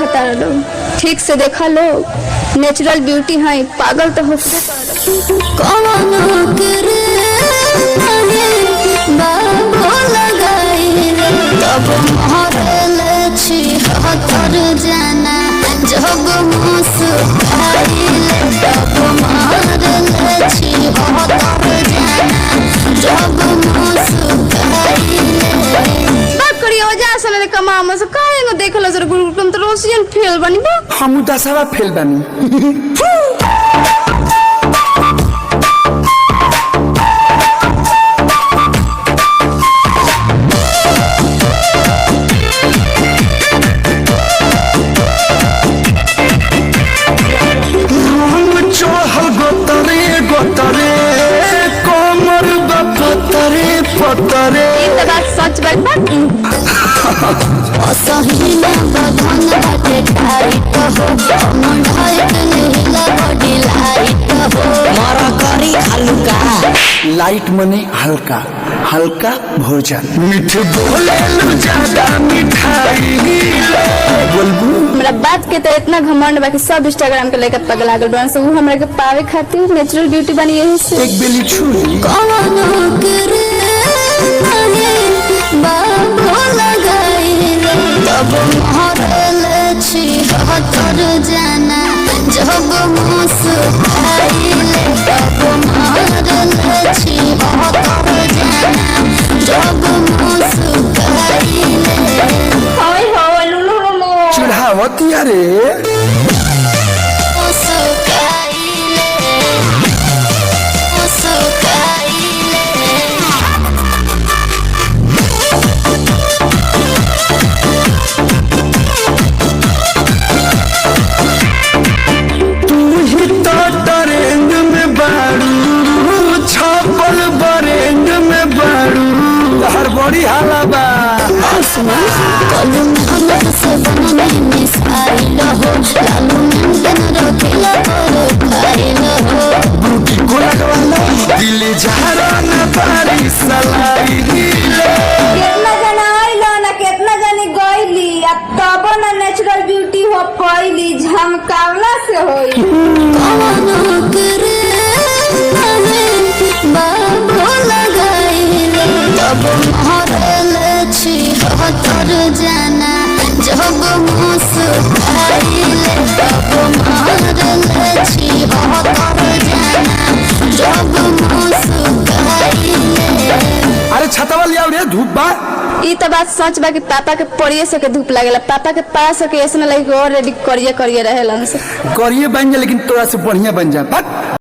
देखता लोग, ठीक से देखा लोग, नेचुरल ब्यूटी है, पागल तो होते जाना जब कमा से काहेंगे देखला जरा गुरुकुलम तो रोशियन फेल बनी बा हम दसवा फेल बनी पतरे सच बात असही ना बधन बाटे टाइट हो मंडाई नहीं बॉडी लाइट हो मारा करी हल्का लाइट मने हल्का हल्का भोजन मीठ बोले ज्यादा मिठाई बोलबू हमरा बात के तो इतना घमंड बाकी सब इंस्टाग्राम के लेकर पगला गल बन से वो हमरा के पावे खातिर नेचुरल ब्यूटी बनी यही से एक बेली छुरी कौन करे बाबू लगाई तब महरल छी हतर जाना जब मुस्काइले तब महरल छी हतर जाना जब मुस्काइले होय होय लुलु लुलु चिढ़ावती अरे बड़ी हालाबा कलम हमर से बनने मिसाइल हो लालू नंदन रखिला पर खाइल हो ब्यूटी को लगवाला दिल जहरा न पारी सलाई हिले कितना जना आइलो ना कितना जनी गइली अब तब ना नेचुरल ब्यूटी हो पइली झमकावला से होई कौन करे बाबू लगाई तब महरल छी हतर जाना जब मुस्काइले तब महरल छी हतर जाना जब मुस्काइले अरे छतवा लिया रे धूप बा ई तो बात सच बा कि पापा के पड़िए से के धूप लागेला पापा के पास के ऐसा लगे और रेडी करिए करिए रहेलन से करिए बन जा लेकिन तोरा से बढ़िया बन जा